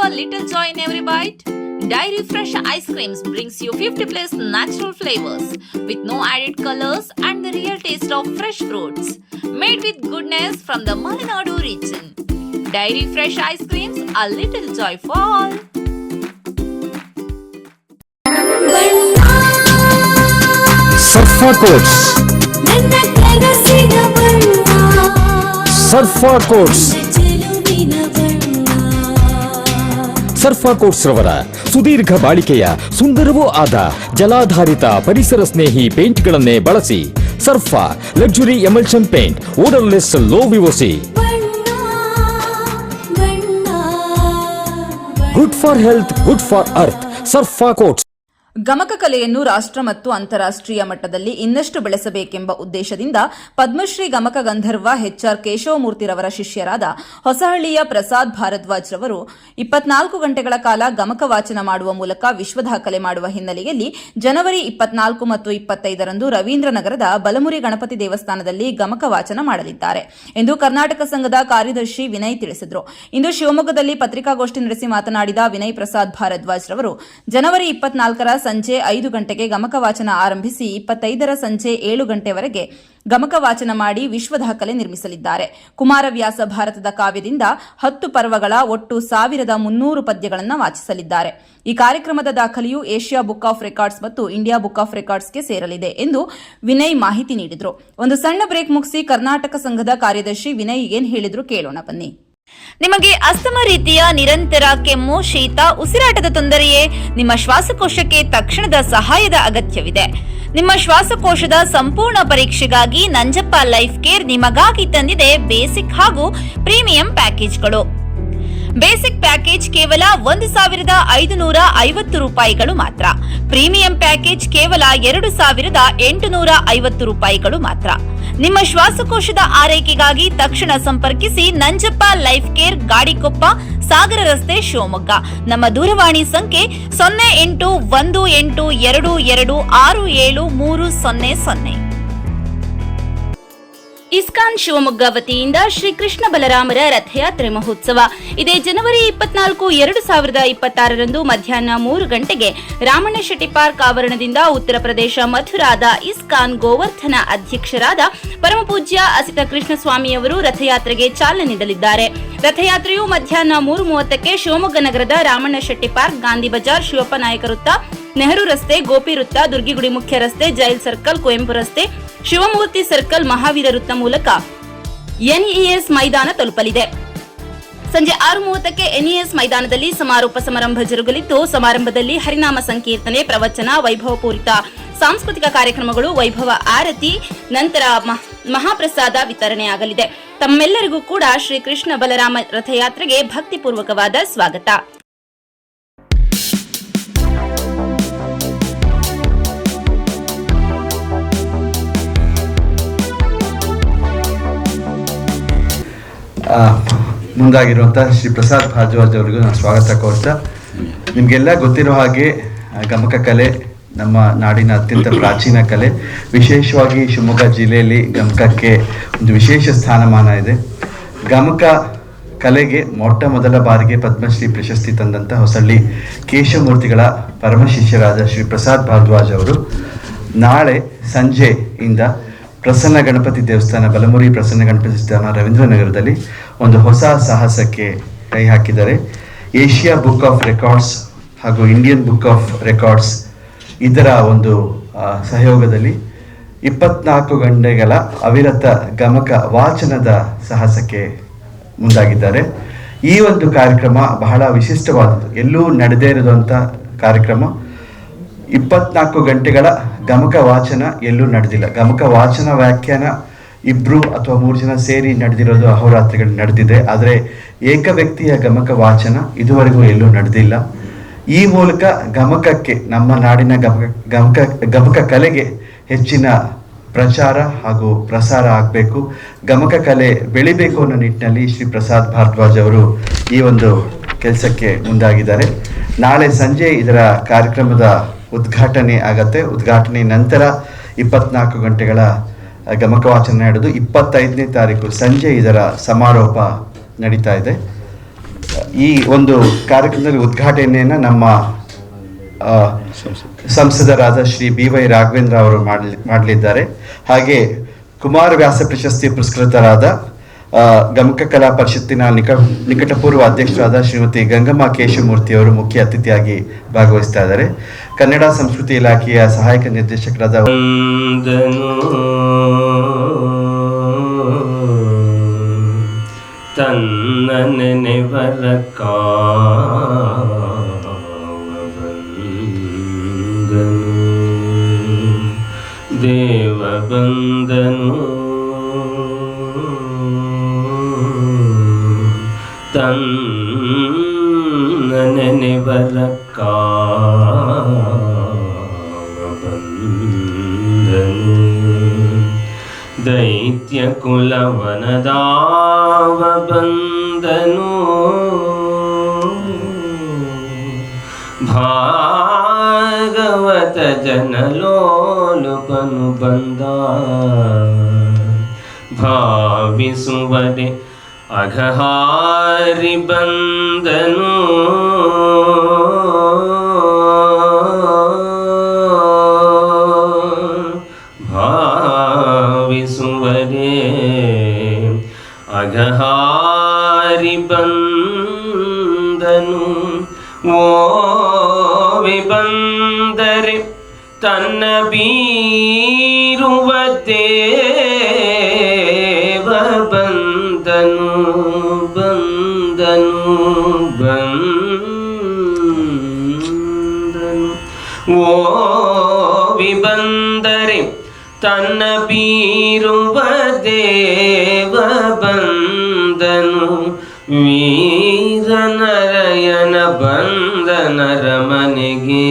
a little joy in every bite? Dairy Fresh Ice Creams brings you 50 plus natural flavors with no added colors and the real taste of fresh fruits. Made with goodness from the Malenadu region. Dairy Fresh Ice Creams, a little joy for all. Surfa Coats. Surfa Coats. ಸರ್ಫಾ quotes ರವರ ಸುದೀರ್ಘ ಬಾಳಿಕೆಯ ಸುಂದರವೂ ಆದ ಜಲಾಧಾರಿತ ಪರಿಸರ ಸ್ನೇಹಿ ಪೇಂಟ್ಗಳನ್ನೇ ಬಳಸಿ. Surfa luxury emulsion paint, odourless, low VOC, good for health, good for earth. Surfa coats. ಗಮಕ ಕಲೆಯನ್ನು ರಾಷ್ಟ್ರ ಮತ್ತು ಅಂತಾರಾಷ್ಟ್ರೀಯ ಮಟ್ಟದಲ್ಲಿ ಇನ್ನಷ್ಟು ಬೆಳೆಸಬೇಕೆಂಬ ಉದ್ದೇಶದಿಂದ ಪದ್ಮಶ್ರೀ ಗಮಕ ಗಂಧರ್ವ ಎಚ್ಆರ್ ಕೇಶವಮೂರ್ತಿರವರ ಶಿಷ್ಯರಾದ ಹೊಸಹಳ್ಳಿಯ ಪ್ರಸಾದ್ ಭಾರದ್ವಾಜ್ ರವರು 24 ಗಂಟೆಗಳ ಕಾಲ ಗಮಕ ವಾಚನ ಮಾಡುವ ಮೂಲಕ ವಿಶ್ವ ದಾಖಲೆ ಮಾಡುವ ಹಿನ್ನೆಲೆಯಲ್ಲಿ ಜನವರಿ 24 ಮತ್ತು 25ರಂದು ರವೀಂದ್ರನಗರದ ಬಲಮುರಿ ಗಣಪತಿ ದೇವಸ್ಥಾನದಲ್ಲಿ ಗಮಕ ವಾಚನ ಮಾಡಲಿದ್ದಾರೆ ಎಂದು ಕರ್ನಾಟಕ ಸಂಘದ ಕಾರ್ಯದರ್ಶಿ ವಿನಯ್ ತಿಳಿಸಿದರು. ಇಂದು ಶಿವಮೊಗ್ಗದಲ್ಲಿ ಪತ್ರಿಕಾಗೋಷ್ಠಿ ನಡೆಸಿ ಮಾತನಾಡಿದ ವಿನಯ್ ಪ್ರಸಾದ್ ಭಾರದ್ವಾಜ್ ರವರು ಜನವರಿ 24ರ ಸಂಜೆ 5 ಗಂಟೆಗೆ ಗಮಕ ವಾಚನ ಆರಂಭಿಸಿ 25ರ ಸಂಜೆ 7 ಗಂಟೆವರೆಗೆ ಗಮಕ ವಾಚನ ಮಾಡಿ ವಿಶ್ವ ದಾಖಲೆ ನಿರ್ಮಿಸಲಿದ್ದಾರೆ. ಕುಮಾರವ್ಯಾಸ ಭಾರತದ ಕಾವ್ಯದಿಂದ 10 ಪರ್ವಗಳ ಒಟ್ಟು 1300 ಪದ್ಯಗಳನ್ನು ವಾಚಿಸಲಿದ್ದಾರೆ. ಈ ಕಾರ್ಯಕ್ರಮದ ದಾಖಲೆಯು ಏಷ್ಯಾ ಬುಕ್ ಆಫ್ ರೆಕಾರ್ಡ್ಸ್ ಮತ್ತು ಇಂಡಿಯಾ ಬುಕ್ ಆಫ್ ರೆಕಾರ್ಡ್ಸ್ಗೆ ಸೇರಲಿದೆ ಎಂದು ವಿನಯ್ ಮಾಹಿತಿ ನೀಡಿದರು. ಒಂದು ಸಣ್ಣ ಬ್ರೇಕ್ ಮುಗಿಸಿ ಕರ್ನಾಟಕ ಸಂಘದ ಕಾರ್ಯದರ್ಶಿ ವಿನಯ್ ಏನ್ ಹೇಳಿದ್ರು ಕೇಳೋಣ ಬನ್ನಿ. ನಿಮಗೆ ಅಸ್ತಮ ರೀತಿಯ ನಿರಂತರ ಕೆಮ್ಮು, ಶೀತ, ಉಸಿರಾಟದ ತೊಂದರೆಯೇ? ನಿಮ್ಮ ಶ್ವಾಸಕೋಶಕ್ಕೆ ತಕ್ಷಣದ ಸಹಾಯದ ಅಗತ್ಯವಿದೆ. ನಿಮ್ಮ ಶ್ವಾಸಕೋಶದ ಸಂಪೂರ್ಣ ಪರೀಕ್ಷೆಗಾಗಿ ನಂಜಪ್ಪ ಲೈಫ್ ಕೇರ್ ನಿಮಗಾಗಿ ತಂದಿದೆ ಬೇಸಿಕ್ ಹಾಗೂ ಪ್ರೀಮಿಯಂ ಪ್ಯಾಕೇಜ್ಗಳು. ಬೇಸಿಕ್ ಪ್ಯಾಕೇಜ್ ಕೇವಲ 1,550 ರೂಪಾಯಿಗಳು ಮಾತ್ರ. ಪ್ರೀಮಿಯಂ ಪ್ಯಾಕೇಜ್ ಕೇವಲ 2,850 ರೂಪಾಯಿಗಳು ಮಾತ್ರ. ನಿಮ್ಮ ಶ್ವಾಸಕೋಶದ ಆರೈಕೆಗಾಗಿ ತಕ್ಷಣ ಸಂಪರ್ಕಿಸಿ ನಂಜಪ್ಪ ಲೈಫ್ ಕೇರ್, ಗಾಡಿಕೊಪ್ಪ, ಸಾಗರ ರಸ್ತೆ, ಶಿವಮೊಗ್ಗ. ನಮ್ಮ ದೂರವಾಣಿ ಸಂಖ್ಯೆ 0818226730. ಇಸ್ಕಾನ್ ಶಿವಮೊಗ್ಗ ವತಿಯಿಂದ ಶ್ರೀ ಕೃಷ್ಣ ಬಲರಾಮರ ರಥಯಾತ್ರೆ ಮಹೋತ್ಸವ ಇದೇ ಜನವರಿ 24, 2026ರಂದು ಮಧ್ಯಾಹ್ನ 3 ಗಂಟೆಗೆ ರಾಮಣ್ಣ ಶೆಟ್ಟಿ ಪಾರ್ಕ್ ಆವರಣದಿಂದ ಉತ್ತರ ಪ್ರದೇಶ ಮಥುರಾದ ಇಸ್ಕಾನ್ ಗೋವರ್ಧನ ಅಧ್ಯಕ್ಷರಾದ ಪರಮಪೂಜ್ಯ ಅಸಿತ ಕೃಷ್ಣಸ್ವಾಮಿಯವರು ರಥಯಾತ್ರೆಗೆ ಚಾಲನೆ ನೀಡಲಿದ್ದಾರೆ. ರಥಯಾತ್ರೆಯು ಮಧ್ಯಾಹ್ನ 3:30ಕ್ಕೆ ಶಿವಮೊಗ್ಗ ನಗರದ ರಾಮಣ್ಣ ಶೆಟ್ಟಿ ಪಾರ್ಕ್, ಗಾಂಧಿ ಬಜಾರ್, ಶಿವಪ್ಪ ನಾಯಕ ವೃತ್ತ, ನೆಹರು ರಸ್ತೆ, ಗೋಪಿ ವೃತ್ತ, ದುರ್ಗಿಗುಡಿ ಮುಖ್ಯ ರಸ್ತೆ, ಜೈಲ್ ಸರ್ಕಲ್, ಕುವೆಂಪು ರಸ್ತೆ, ಶಿವಮೂರ್ತಿ ಸರ್ಕಲ್, ಮಹಾವೀರ ವೃತ್ತ ಮೂಲಕ ಎನ್ಇಎಸ್ ಮೈದಾನ ತಲುಪಲಿದೆ. ಸಂಜೆ 6:30ಕ್ಕೆ ಎನ್ಇಎಸ್ ಮೈದಾನದಲ್ಲಿ ಸಮಾರೋಪ ಸಮಾರಂಭ ಜರುಗಲಿದ್ದು, ಸಮಾರಂಭದಲ್ಲಿ ಹರಿನಾಮ ಸಂಕೀರ್ತನೆ, ಪ್ರವಚನ, ವೈಭವಪೂರಿತ ಸಾಂಸ್ಕೃತಿಕ ಕಾರ್ಯಕ್ರಮಗಳು, ವೈಭವ ಆರತಿ, ನಂತರ ಮಹಾಪ್ರಸಾದ ವಿತರಣೆಯಾಗಲಿದೆ. ತಮ್ಮೆಲ್ಲರಿಗೂ ಕೂಡ ಶ್ರೀ ಕೃಷ್ಣ ಬಲರಾಮ ರಥಯಾತ್ರೆಗೆ ಭಕ್ತಿಪೂರ್ವಕವಾದ ಸ್ವಾಗತ. ಮುಂದಾಗಿರುವಂಥ ಶ್ರೀ ಪ್ರಸಾದ್ ಭಾರದ್ವಾಜ್ ಅವರಿಗೂ ನಾನು ಸ್ವಾಗತ ಕೋರ್ತಾ, ನಿಮಗೆಲ್ಲ ಗೊತ್ತಿರೋ ಹಾಗೆ ಗಮಕ ಕಲೆ ನಮ್ಮ ನಾಡಿನ ಅತ್ಯಂತ ಪ್ರಾಚೀನ ಕಲೆ. ವಿಶೇಷವಾಗಿ ಶಿವಮೊಗ್ಗ ಜಿಲ್ಲೆಯಲ್ಲಿ ಗಮಕಕ್ಕೆ ಒಂದು ವಿಶೇಷ ಸ್ಥಾನಮಾನ ಇದೆ. ಗಮಕ ಕಲೆಗೆ ಮೊಟ್ಟ ಮೊದಲ ಬಾರಿಗೆ ಪದ್ಮಶ್ರೀ ಪ್ರಶಸ್ತಿ ತಂದಂಥ ಹೊಸಳ್ಳಿ ಕೇಶವಮೂರ್ತಿಗಳ ಪರಮ ಶಿಷ್ಯರಾದ ಶ್ರೀ ಪ್ರಸಾದ್ ಭಾರದ್ವಾಜ್ ಅವರು ನಾಳೆ ಸಂಜೆಯಿಂದ ಪ್ರಸನ್ನ ಗಣಪತಿ ದೇವಸ್ಥಾನ, ಬಲಮುರಿ ಪ್ರಸನ್ನ ಗಣಪತಿ ದೇವಸ್ಥಾನ, ರವೀಂದ್ರನಗರದಲ್ಲಿ ಒಂದು ಹೊಸ ಸಾಹಸಕ್ಕೆ ಕೈ ಹಾಕಿದ್ದಾರೆ. ಏಷ್ಯಾ ಬುಕ್ ಆಫ್ ರೆಕಾರ್ಡ್ಸ್ ಹಾಗೂ ಇಂಡಿಯನ್ ಬುಕ್ ಆಫ್ ರೆಕಾರ್ಡ್ಸ್ ಇದರ ಒಂದು ಸಹಯೋಗದಲ್ಲಿ 24 ಗಂಟೆಗಳ ಅವಿರತ ಗಮಕ ವಾಚನದ ಸಾಹಸಕ್ಕೆ ಮುಂದಾಗಿದ್ದಾರೆ. ಈ ಒಂದು ಕಾರ್ಯಕ್ರಮ ಬಹಳ ವಿಶಿಷ್ಟವಾದದ್ದು, ಎಲ್ಲೂ ನಡೆದೇ ಇರುವಂಥ ಕಾರ್ಯಕ್ರಮ. 24 ಗಂಟೆಗಳ ಗಮಕ ವಾಚನ ಎಲ್ಲೂ ನಡೆದಿಲ್ಲ. ಗಮಕ ವಾಚನ ವ್ಯಾಖ್ಯಾನ 2 ಅಥವಾ 3 ಜನ ಸೇರಿ ನಡೆದಿರೋದು ಅಹೋರಾತ್ರಿಗಳು ನಡೆದಿದೆ. ಆದರೆ ಏಕ ವ್ಯಕ್ತಿಯ ಗಮಕ ವಾಚನ ಇದುವರೆಗೂ ಎಲ್ಲೂ ನಡೆದಿಲ್ಲ. ಈ ಮೂಲಕ ಗಮಕಕ್ಕೆ, ನಮ್ಮ ನಾಡಿನ ಗಮಕ ಕಲೆಗೆ ಹೆಚ್ಚಿನ ಪ್ರಚಾರ ಹಾಗೂ ಪ್ರಸಾರ ಆಗಬೇಕು, ಗಮಕ ಕಲೆ ಬೆಳಿಬೇಕು ಅನ್ನೋ ನಿಟ್ಟಿನಲ್ಲಿ ಶ್ರೀ ಪ್ರಸಾದ್ ಭಾರದ್ವಾಜ್ ಅವರು ಈ ಒಂದು ಕೆಲಸಕ್ಕೆ ಮುಂದಾಗಿದ್ದಾರೆ. ನಾಳೆ ಸಂಜೆ ಇದರ ಕಾರ್ಯಕ್ರಮದ ಉದ್ಘಾಟನೆ ಆಗತ್ತೆ. ಉದ್ಘಾಟನೆ ನಂತರ 24 ಗಂಟೆಗಳ ಗಮಕ ವಾಚನ ನಡೆದು 25ನೇ ತಾರೀಕು ಸಂಜೆ ಇದರ ಸಮಾರೋಪ ನಡೀತಾ ಇದೆ. ಈ ಒಂದು ಕಾರ್ಯಕ್ರಮದಲ್ಲಿ ಉದ್ಘಾಟನೆಯನ್ನು ನಮ್ಮ ಸಂಸದರಾದ ಶ್ರೀ BY ರಾಘವೇಂದ್ರ ಅವರು ಮಾಡಲಿದ್ದಾರೆ. ಹಾಗೆ ಕುಮಾರವ್ಯಾಸ ಪ್ರಶಸ್ತಿ ಪುರಸ್ಕೃತರಾದ ಗಮಕ ಕಲಾ ಪರಿಷತ್ತಿನ ನಿಕಟಪೂರ್ವ ಅಧ್ಯಕ್ಷರಾದ ಶ್ರೀಮತಿ ಗಂಗಮ್ಮ ಕೇಶವಮೂರ್ತಿ ಅವರು ಮುಖ್ಯ ಅತಿಥಿಯಾಗಿ ಭಾಗವಹಿಸ್ತಾ ಇದ್ದಾರೆ. ಕನ್ನಡ ಸಂಸ್ಕೃತಿ ಇಲಾಖೆಯ ಸಹಾಯಕ ನಿರ್ದೇಶಕರಾದ ದೇವಬಂದನು ತನ್ನನೆನೆವರ ಕಾವಬಂದನು ದೈತ್ಯ ಕುಲವನದಾವ ಬಂದನು ಭಾಗವತ ಜನಲೋಲುಪನು ಬಂದ ಭಾವಿಸುವರೆ ಅಘಹಾರಿ ಬಂದನು ಭಾವಿಸುವರೆ ಅಘಹಾರಿ ಬಂದನು ಓ ಬಂದರೆ ತನ್ನ ಬೀರುವ ದೇವ ಬಂದನು ಬಂದನು ಬಂದನು ಓ ಬಂದರೆ ತನ್ನ ಬೀರುವ ದೇವ ಬಂದನು ವೀರನರಯನ ಬಂದನರ ಮನೆಗೆ